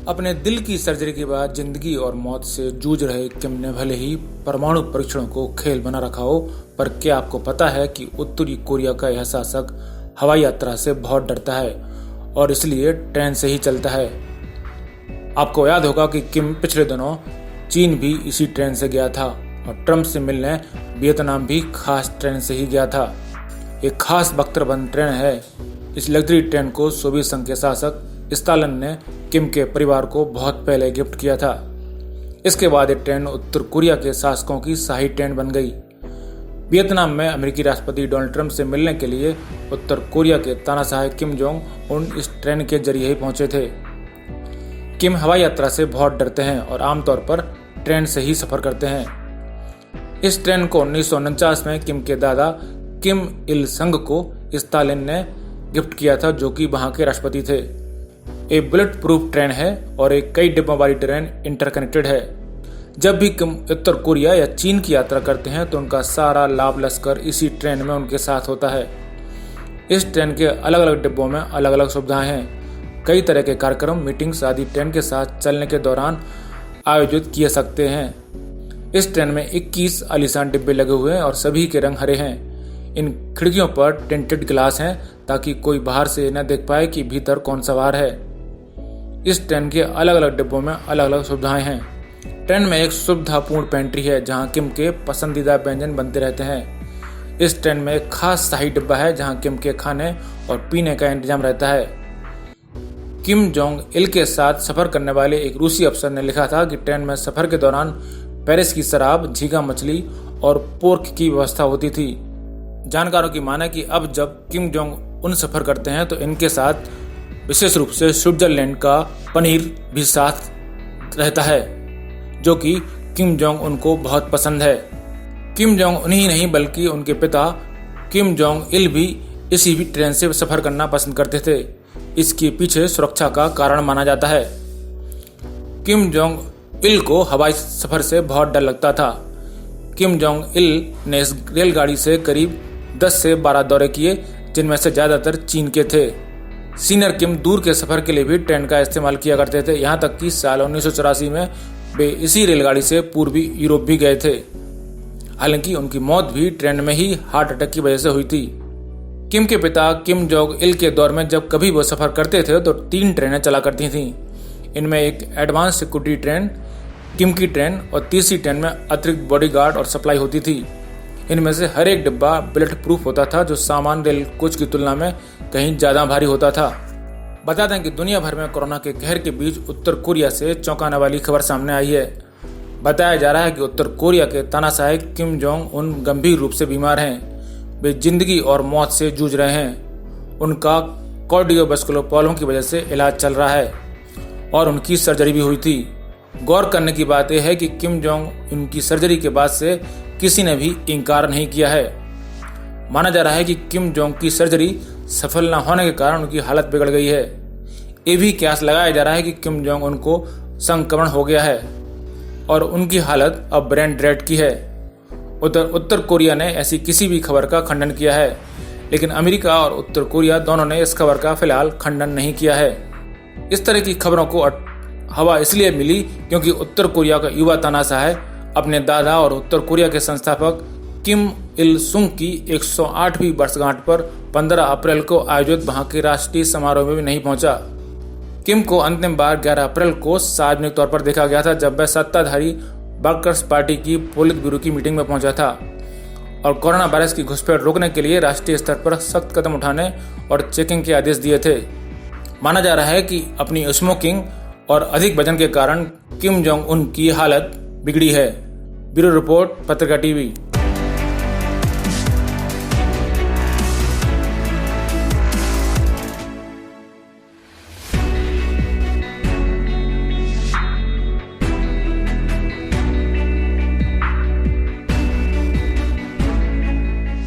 अपने दिल की सर्जरी के बाद जिंदगी और मौत से जूझ रहे किम ने भले ही परमाणु परीक्षणों को खेल बना रखा हो, पर क्या आपको पता है कि उत्तरी कोरिया का यह शासक हवाई यात्रा से बहुत डरता है और इसलिए ट्रेन से ही चलता है। आपको याद होगा कि किम पिछले दिनों चीन भी इसी ट्रेन से गया था और ट्रंप से मिलने वियतनाम भी खास ट्रेन से ही गया था। एक खास बख्तरबंद ट्रेन है। इस लग्जरी ट्रेन को सोवियत संघ के शासक स्टालिन ने किम के परिवार को बहुत पहले गिफ्ट किया था। इसके बाद ये ट्रेन उत्तर कोरिया के शासकों की शाही ट्रेन बन गई। वियतनाम में अमेरिकी राष्ट्रपति डोनाल्ड ट्रंप से मिलने के लिए उत्तर कोरिया के तानाशाह किम जोंग उन इस ट्रेन के जरिए ही पहुंचे थे। किम हवाई यात्रा से बहुत डरते हैं और आमतौर पर ट्रेन से ही सफर करते हैं। इस ट्रेन को 1949 में किम के दादा किम इल संग को स्टालिन ने गिफ्ट किया था, जो कि वहां के राष्ट्रपति थे। एक बुलेट प्रूफ ट्रेन है और एक कई डिब्बों वाली ट्रेन इंटरकनेक्टेड है। जब भी किम उत्तर कोरिया या चीन की यात्रा करते हैं तो उनका सारा लाभ लश्कर इसी ट्रेन में उनके साथ होता है। इस ट्रेन के अलग अलग डिब्बों में अलग अलग सुविधाएं हैं। कई तरह के कार्यक्रम, मीटिंग्स आदि ट्रेन के साथ चलने के दौरान आयोजित किए सकते हैं। इस ट्रेन में 21 आलीशान डिब्बे लगे हुए हैं और सभी के रंग हरे हैं। इन खिड़कियों पर टिंटेड ग्लास हैं ताकि कोई बाहर से न देख पाए कि भीतर कौन सवार है। इस ट्रेन के अलग अलग डिब्बों में अलग अलग सुविधाएं हैं। ट्रेन में एक सुविधापूर्ण पेंट्री है जहां किम के पसंदीदा व्यंजन बनते रहते हैं। इस ट्रेन में एक खास शाही डिब्बा है जहां किम के खाने और पीने का इंतजाम रहता है। किम जोंग इल के साथ सफर करने वाले एक रूसी अफसर ने लिखा था कि ट्रेन में सफर के दौरान पेरिस की शराब, झींगा मछली और पोर्क की व्यवस्था होती थी। जानकारों की माने कि अब जब किम जोंग उन सफर करते हैं तो इनके साथ विशेष रूप से स्विट्जरलैंड का पनीर भी साथ रहता है, जो कि किम जोंग उनको बहुत पसंद है। किम जोंग उन्हीं नहीं बल्कि उनके पिता किम जोंग इल भी इसी भी ट्रेन से सफर करना पसंद करते थे। इसके पीछे सुरक्षा का कारण माना जाता है। किम जोंग इल को हवाई सफर से बहुत डर लगता था। किम जोंग इल ने इस रेलगाड़ी से करीब 10 से 12 दौरे किए, जिनमें से ज्यादातर चीन के थे। सीनियर किम दूर के सफर के लिए भी ट्रेन का इस्तेमाल किया करते थे। यहाँ तक कि साल 1984 में वे इसी रेलगाड़ी से पूर्वी यूरोप भी गए थे। हालांकि उनकी मौत भी ट्रेन में ही हार्ट अटैक की वजह से हुई थी। किम के पिता किम जोंग इल के दौर में जब कभी वो सफर करते थे तो 3 ट्रेनें चला करती थीं। इनमें एक एडवांस सिक्योरिटी ट्रेन, किम की ट्रेन और तीसरी ट्रेन में अतिरिक्त बॉडीगार्ड और सप्लाई होती थी। इनमें से हर एक डिब्बा बुलेट प्रूफ होता था, जो सामान्य रेल कोच की तुलना में कहीं ज्यादा भारी होता था। बता दें कि दुनिया भर में कोरोना के कहर के बीच उत्तर कोरिया से चौंकाने वाली खबर सामने आई है। बताया जा रहा है कि उत्तर कोरिया के तानाशाह किम जोंग उन गंभीर रूप से बीमार हैं। वे जिंदगी और मौत से जूझ रहे हैं। उनका कार्डियोवैस्कुलर प्रॉब्लम की वजह से इलाज चल रहा है और उनकी सर्जरी भी हुई थी। गौर करने की बात यह है कि किम जोंग उनकी सर्जरी के बाद से किसी ने भी इनकार नहीं किया है। माना जा रहा है कि किम जोंग की सर्जरी सफल न होने के कारण उनकी हालत बिगड़ गई है। ये भी कयास लगाया जा रहा है कि किम जोंग उनको संक्रमण हो गया है और उनकी हालत अब ब्रेन डेड की है। उत्तर कोरिया ने ऐसी किसी भी खबर का खंडन किया है, लेकिन अमेरिका और उत्तर कोरिया दोनों ने इस खबर का फिलहाल खंडन नहीं किया है। इस तरह की खबरों को हवा इसलिए मिली क्योंकि उत्तर कोरिया का युवा तानाशाह अपने दादा और उत्तर कोरिया के संस्थापक किम इल सुंग की 108वीं वर्षगांठ पर 15 अप्रैल को आयोजित वहां के राष्ट्रीय समारोह में भी नहीं पहुंचा। किम को अंतिम बार 11 अप्रैल को सार्वजनिक तौर पर देखा गया था, जब वह सत्ताधारी वर्कर्स पार्टी की पोलित ब्यूरो की मीटिंग में पहुंचा था और कोरोना वायरस की घुसपैठ रोकने के लिए राष्ट्रीय स्तर पर सख्त कदम उठाने और चेकिंग के आदेश दिए थे। माना जा रहा है कि अपनी स्मोकिंग और अधिक वजन के कारण किम जोंग उन की हालत बिगड़ी है। ब्यूरो रिपोर्ट, पत्रिका टीवी।